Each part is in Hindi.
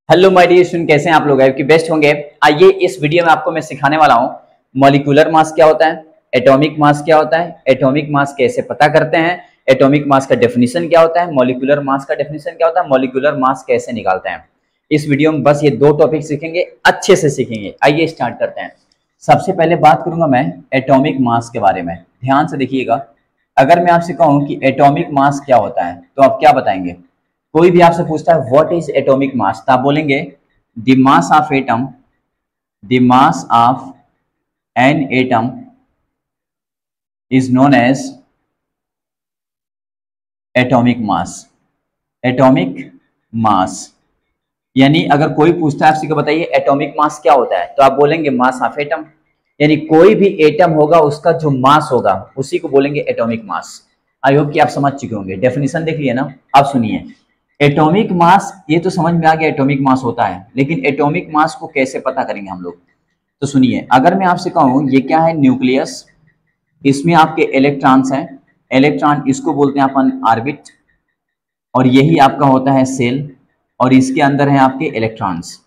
हेलो माय डियर स्टूडेंट, कैसे हैं आप लोग? आपकी बेस्ट होंगे। आइए इस वीडियो में आपको मैं सिखाने वाला हूं मॉलिक्यूलर मास क्या होता है, एटॉमिक मास क्या होता है, एटॉमिक मास कैसे पता करते हैं, एटॉमिक मास का डेफिनेशन क्या होता है, मॉलिक्यूलर मास का डेफिनेशन क्या होता है, मॉलिक्यूलर मास कैसे निकालते हैं। इस वीडियो में बस ये दो टॉपिक सीखेंगे, अच्छे से सीखेंगे। आइए स्टार्ट करते हैं। सबसे पहले बात करूंगा मैं एटॉमिक मास के बारे में। ध्यान से देखिएगा, अगर मैं आपसे कहूं कि एटॉमिक मास क्या होता है तो आप क्या बताएंगे? कोई भी आपसे पूछता है व्हाट इज एटॉमिक मास तो आप बोलेंगे the mass of atom, the mass of an atom is known as atomic mass. Atomic mass यानी अगर कोई पूछता है आपसे कि बताइए एटॉमिक मास क्या होता है तो आप बोलेंगे मास ऑफ एटम। यानी कोई भी एटम होगा उसका जो मास होगा उसी को बोलेंगे एटॉमिक मास। आई होप कि आप समझ चुके होंगे। डेफिनेशन देख लिया ना। अब सुनिए, एटॉमिक मास ये तो समझ में आ गया एटॉमिक मास होता है, लेकिन एटॉमिक मास को कैसे पता करेंगे हम लोग? तो सुनिए, अगर मैं आपसे कहूं ये क्या है, न्यूक्लियस, इसमें आपके इलेक्ट्रॉन्स हैं। इलेक्ट्रॉन इसको बोलते हैं अपन ऑर्बिट, और यही आपका होता है सेल, और इसके अंदर है आपके इलेक्ट्रॉन्स।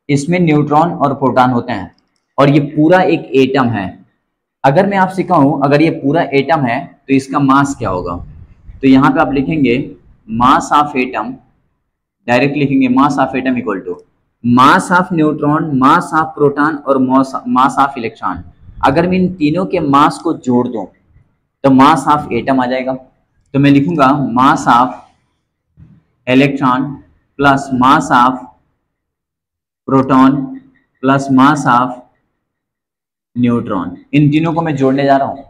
इसमें न्यूट्रॉन और प्रोटॉन होते हैं, और ये पूरा एक एटम है। अगर मैं आपसे कहूं अगर ये पूरा एटम है तो इसका मास क्या होगा? तो यहाँ पे आप लिखेंगे मास ऑफ एटम, डायरेक्ट लिखेंगे mass of atom equal to mass of neutron, mass of proton और मास ऑफ इलेक्ट्रॉन। अगर मैं इन तीनों के मास को जोड़ दूं तो मास ऑफ एटम आ जाएगा। तो मैं लिखूंगा mass of electron plus mass of proton plus mass of neutron. इन तीनों को मैं जोड़ने जा रहा हूं।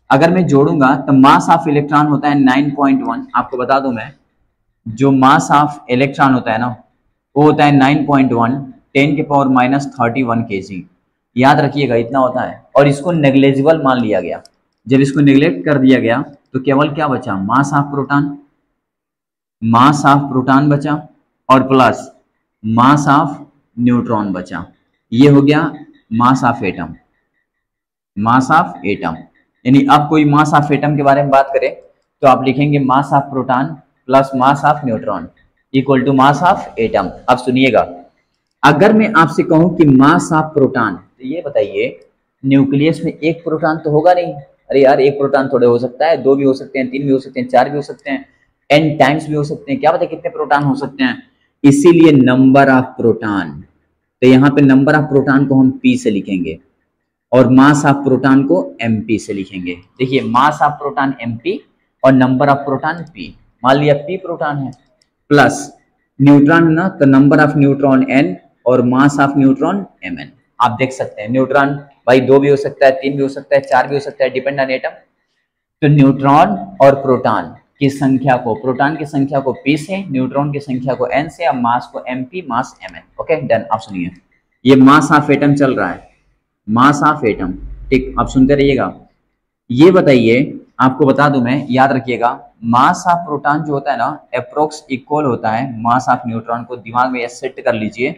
अगर मैं जोड़ूंगा तो मास ऑफ इलेक्ट्रॉन होता है 9.1। आपको बता दूं मैं, जो मास ऑफ इलेक्ट्रॉन होता है ना वो होता है 9.1 10 के पावर माइनस 31 kg। याद रखिएगा इतना होता है, और इसको नेग्लेजिबल मान लिया गया। जब इसको नेग्लेक्ट कर दिया गया तो केवल क्या बचा? मास of proton, mass of proton बचा, और प्लस मास ऑफ न्यूट्रॉन बचा। ये हो गया मास of atom. Mass of atom यानी अब कोई मास ऑफ एटम के बारे में बात करें तो आप लिखेंगे mass of proton plus mass of neutron equal to mass of atom. अब सुनिएगा, अगर मैं आपसे कहूं कि मास ऑफ प्रोटॉन, तो ये बताइए न्यूक्लियस में एक प्रोटॉन तो होगा नहीं। अरे यार, एक प्रोटॉन थोड़े हो सकता है, दो भी हो सकते हैं, तीन भी हो सकते हैं, चार भी हो सकते हैं, एन टाइम्स भी हो सकते हैं। क्या पता कितने प्रोटॉन हो सकते हैं। इसीलिए नंबर ऑफ प्रोटॉन, तो यहाँ पे नंबर ऑफ प्रोटॉन को हम पी से लिखेंगे और मास ऑफ प्रोटॉन को mp से लिखेंगे। देखिए, मास ऑफ प्रोटॉन mp और नंबर ऑफ प्रोटॉन p। मान लिया p प्रोटॉन है, प्लस न्यूट्रॉन ना, तो नंबर ऑफ न्यूट्रॉन n और मास ऑफ न्यूट्रॉन mn। आप देख सकते हैं न्यूट्रॉन भाई दो भी हो सकता है, तीन भी हो सकता है, चार भी हो सकता है, डिपेंड ऑन एटम। तो न्यूट्रॉन और प्रोटॉन की संख्या को, प्रोटॉन की संख्या को p से, न्यूट्रॉन की संख्या को n से, और मास को mp, मास mn। Okay done. आप सुनिए, ये मास ऑफ एटम चल रहा है, मास ऑफ एटम। ठीक, आप सुनते रहिएगा। ये बताइए, आपको बता दूं मैं, याद रखिएगा, मास ऑफ प्रोटॉन जो होता है ना अप्रोक्स इक्वल होता है मास ऑफ न्यूट्रॉन को। दिमाग में ये सेट कर लीजिए।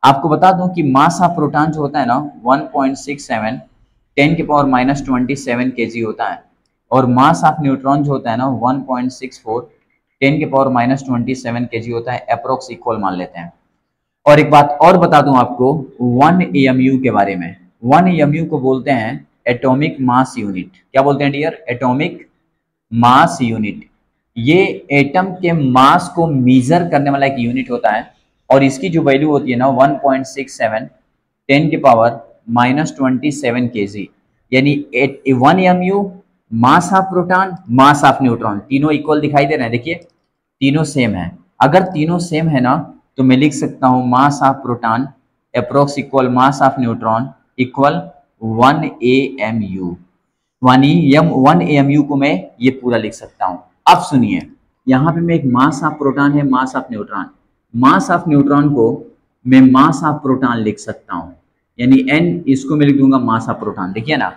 आपको बता दूं कि मास ऑफ प्रोटॉन जो होता है ना 1.67 10 के पावर माइनस 27 kg होता है, और मास ऑफ न्यूट्रॉन जो होता है ना 1.64 10 के पावर माइनस 27 kg होता है। अप्रोक्स इक्वल मान लेते हैं। और एक बात और बता दूं आपको 1 AMU के बारे में। 1 AMU को बोलते हैं एटॉमिक मास यूनिट। क्या बोलते हैं डियर? Atomic mass unit. ये एटम के मास को मेजर करने वाला एक यूनिट होता है, और इसकी जो वैल्यू होती है ना 1.67 10 के पावर माइनस 27 kg। यानी 1 AMU, mass of proton, mass of neutron, तीनों इक्वल दिखाई दे रहे हैं। देखिए तीनों सेम है। अगर तीनों सेम है ना तो मैं लिख सकता हूं मास of proton approx equal mass of neutron equal 1 AMU। 1 AMU को मैं ये पूरा लिख सकता हूं। अब सुनिए, यहाँ पे मैं एक मास ऑफ प्रोटॉन है, मास of neutron, mass of neutron को मैं मास ऑफ प्रोटॉन लिख सकता हूं, यानी n इसको मैं लिख दूंगा मास ऑफ प्रोटॉन। देखिए ना,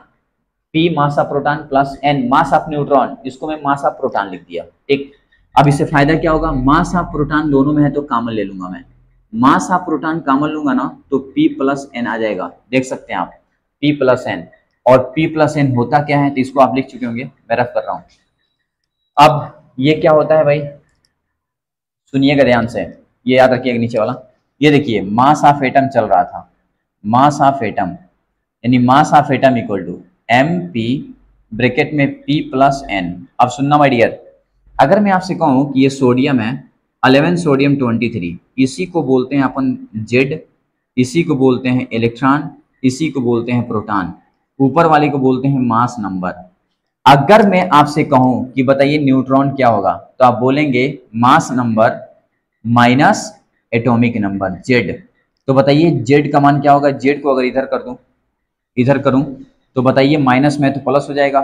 p mass of proton plus n mass of neutron, इसको मैं मास ऑफ प्रोटॉन लिख दिया। ठीक, अब इससे फायदा क्या होगा? मास ऑफ प्रोटॉन दोनों में है तो कॉमन ले लूंगा मैं। मास ऑफ प्रोटॉन कॉमन लूंगा ना तो p प्लस n आ जाएगा। देख सकते हैं आप, p प्लस n, और p प्लस n होता क्या है तो इसको आप लिख चुके होंगे, मैं रफ कर रहा हूं। अब ये क्या होता है भाई, सुनिएगा ध्यान से, ये याद रखिएगा नीचे वाला। ये देखिए मास ऑफ एटम चल रहा था, मास ऑफ एटम यानी mass of atom equal to M P bracket में पी प्लस एन। अब सुनना माय डियर, अगर मैं आपसे कहूँ कि ये सोडियम है 11 सोडियम 23, इसी को बोलते हैं अपन जेड, इसी को बोलते हैं इलेक्ट्रॉन, इसी को बोलते हैं प्रोटॉन, ऊपर वाले को बोलते हैं मास नंबर। अगर मैं आपसे कहूं कि बताइए न्यूट्रॉन क्या होगा, तो आप बोलेंगे mass number minus atomic number Z. तो बताइए जेड का मान क्या होगा, जेड को अगर इधर कर दूं, इधर करूं, तो बताइए माइनस में तो प्लस हो जाएगा,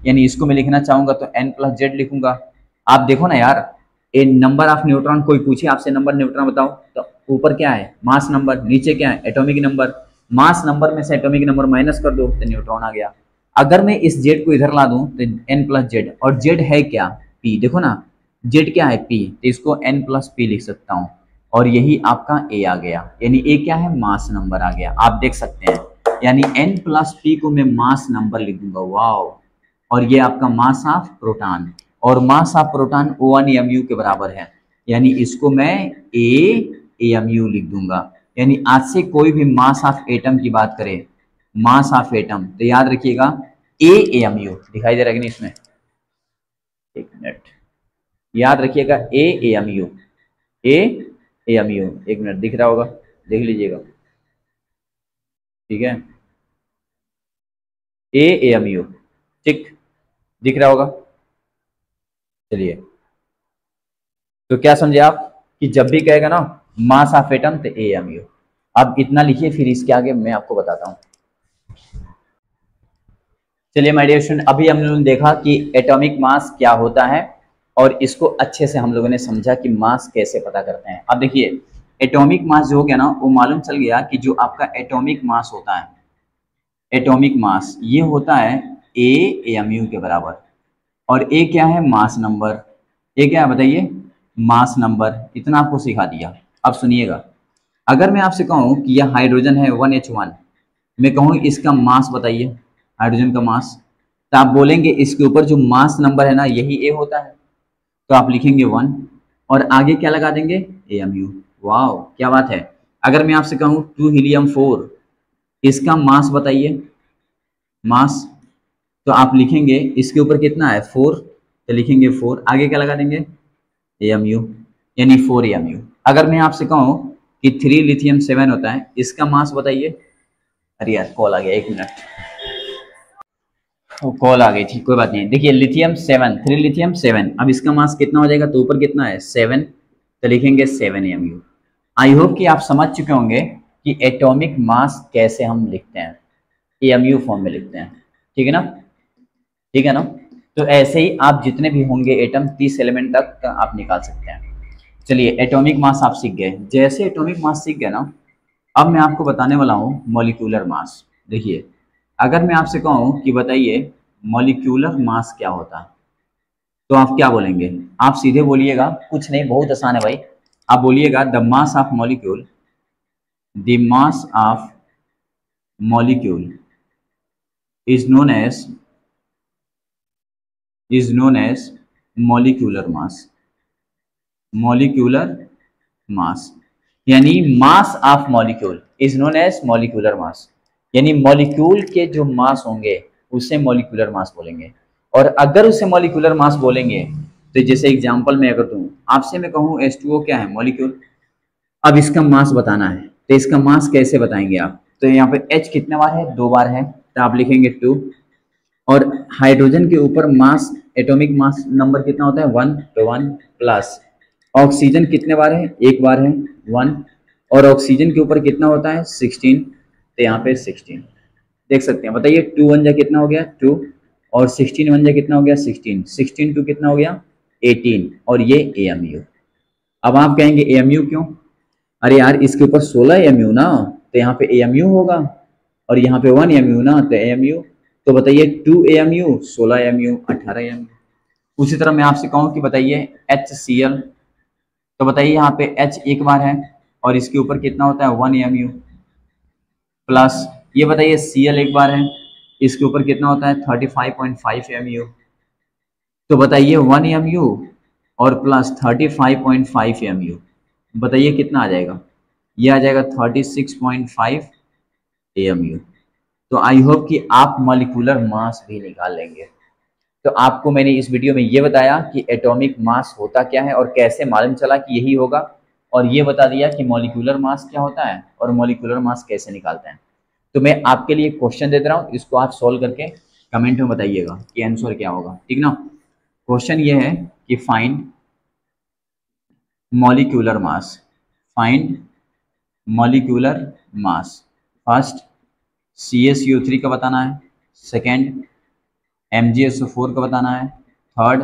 यानी इसको मैं लिखना चाहूंगा तो n प्लस जेड लिखूंगा। आप देखो ना यार, ए नंबर ऑफ न्यूट्रॉन, कोई पूछे आपसे नंबर न्यूट्रॉन बताओ, तो ऊपर क्या है मास नंबर, नीचे क्या है एटॉमिक नंबर, मास नंबर में से एटॉमिक नंबर माइनस कर दो तो न्यूट्रॉन आ गया। अगर मैं इस जेड को इधर ला दूं तो n प्लस जेड, और जेड है क्या p, देखो ना जेड क्या है p, तो इसको n प्लस p लिख सकता हूं, और यही आपका a आ गया, यानी a क्या है मास नंबर आ गया, आप देख सकते हैं, यानी n प्लस p को मैं मास नंबर लिख दूंगा, वाओ। और ये आपका मास ऑफ प्रोटॉन, और mass of proton O1 mu के बराबर है, यानी इसको मैं AMU लिख दूंगा। यानी आज से कोई भी मास ऑफ एटम की बात करे, मास ऑफ एटम, तो याद रखिएगा AMU, दिखाई दे रहा है कि नहीं इसमें, एक मिनट, याद रखिएगा AMU, एक मिनट दिख रहा होगा, देख लीजिएगा, ठीक है, AMU, ठीक दिख रहा होगा। चलिए, तो क्या समझे आप कि जब भी कहेगा ना मास ऑफ एटम तो AMU। अब इतना लिखिए, फिर इसके आगे मैं आपको बताता हूं। चलिए माय डियर स्टूडेंट, अभी हम लोगों ने देखा कि एटॉमिक मास क्या होता है, और इसको अच्छे से हम लोगों ने समझा कि मास कैसे पता करते हैं। अब देखिए एटॉमिक मास जो हो गया ना, वो मालूम चल गया कि जो आपका एटॉमिक मास होता है, एटॉमिक मास ये होता है AMU के बराबर, और ए क्या है मास नंबर, ए क्या है बताइए मास नंबर, इतना आपको सिखा दिया। अब सुनिएगा, अगर मैं आपसे कहूँ कि यह हाइड्रोजन है 1H1, मैं कहूँ इसका मास बताइए, हाइड्रोजन का मास, तो आप बोलेंगे इसके ऊपर जो मास नंबर है ना यही ए होता है, तो आप लिखेंगे 1 और आगे क्या लगा देंगे AMU। वाओ क्या बात है। अगर मैं आपसे कहूँ 2 हीलियम 4, इसका मास बताइए, मास, तो आप लिखेंगे इसके ऊपर कितना है 4, तो लिखेंगे 4, आगे क्या लगा देंगे AMU, यानी 4AMU। अगर मैं आपसे कहूँ कि 3 लिथियम 7 होता है, इसका मास बताइए, अरे यार कॉल आ गया, एक मिनट, कॉल आ गई थी, कोई बात नहीं। देखिए लिथियम 7, 3 लिथियम 7, अब इसका मास कितना हो जाएगा, तो ऊपर कितना है 7, तो लिखेंगे 7AMU। आई होप कि आप समझ चुके होंगे कि एटॉमिक मास कैसे हम लिखते हैं, AMU फॉर्म में लिखते हैं, ठीक है ना, ठीक है ना। तो ऐसे ही आप जितने भी होंगे एटम 30 एलिमेंट तक आप निकाल सकते हैं। चलिए एटॉमिक मास आप सीख गए, जैसे एटॉमिक मास सीख गए ना, अब मैं आपको बताने वाला हूँ मॉलिक्यूलर मास। देखिए अगर मैं आपसे कहूँ कि बताइए मॉलिक्यूलर मास क्या होता है, तो आप क्या बोलेंगे, आप सीधे बोलिएगा, कुछ नहीं बहुत आसान है भाई, आप बोलिएगा the mass of molecule, the mass of molecule is known as molecular mass, molecular mass, यानी mass of molecule is known as molecular mass, यानी मॉलिक्यूल के जो मास होंगे उसे मॉलिक्यूलर मास बोलेंगे। और अगर उसे मॉलिक्यूलर मास बोलेंगे, तो जैसे एग्जांपल मैं अगर दूं आपसे, मैं कहूं H2O क्या है मॉलिक्यूल, अब इसका मास बताना है, तो इसका मास कैसे बताएंगे आप, तो यहाँ पे H कितने बार है 2 बार है, तो आप लिखेंगे 2, और हाइड्रोजन के ऊपर मास एटॉमिक मास नंबर कितना होता है 1, तो 1 प्लस ऑक्सीजन कितने बार है, 1 बार है 1, और ऑक्सीजन के ऊपर कितना होता है 16, तो यहाँ पे 16 देख सकते हैं। बताइए 2 1 जा कितना हो गया 2, और 16 1 जा कितना हो गया 16, 16 2 कितना हो गया 18, और ये AMU। अब आप कहेंगे AMU क्यों, अरे यार इसके ऊपर 16 AMU ना, तो यहाँ पे AMU होगा, और यहाँ पे 1 AMU ना, तो AMU। तो बताइए 2 AMU 16 AMU 18 AMU। उसी तरह मैं आपसे कहूँ कि बताइए HCl, तो बताइए यहाँ पे H 1 बार है, और इसके ऊपर कितना होता है 1 AMU, प्लस ये बताइए Cl 1 बार है, इसके ऊपर कितना होता है 35.5 AMU, तो बताइए 1 AMU और प्लस 35.5 AMU, बताइए कितना आ जाएगा, ये आ जाएगा 36.5 AMU। तो आई होप कि आप मॉलिक्यूलर मास भी निकाल लेंगे। तो आपको मैंने इस वीडियो में ये बताया कि एटॉमिक मास होता क्या है और कैसे मालूम चला कि यही होगा, और ये बता दिया कि मॉलिक्यूलर मास क्या होता है और मॉलिक्यूलर मास कैसे निकालते हैं। तो मैं आपके लिए क्वेश्चन दे रहा हूँ, इसको आप सॉल्व करके कमेंट में बताइएगा कि आंसर क्या होगा, ठीक ना। क्वेश्चन ये है कि find molecular mass, find molecular mass. First CaCO3 का बताना है, सेकेंड MgSO4 का बताना है, थर्ड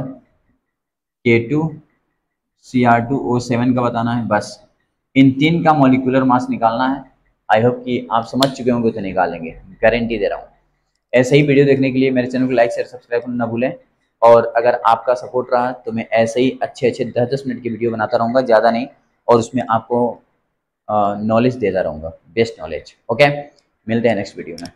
K2Cr2O7 का बताना है। बस इन तीन का मॉलिक्यूलर मास निकालना है। आई होप कि आप समझ चुके होंगे तो निकालेंगे, गारंटी दे रहा हूँ। ऐसे ही वीडियो देखने के लिए मेरे चैनल को लाइक शेयर सब्सक्राइब करना ना भूलें, और अगर आपका सपोर्ट रहा तो मैं ऐसे ही अच्छे 10-10 मिनट की वीडियो बनाता रहूँगा, ज़्यादा नहीं, और उसमें आपको नॉलेज देता रहूँगा, बेस्ट नॉलेज। ओके, मिलते हैं नेक्स्ट वीडियो में।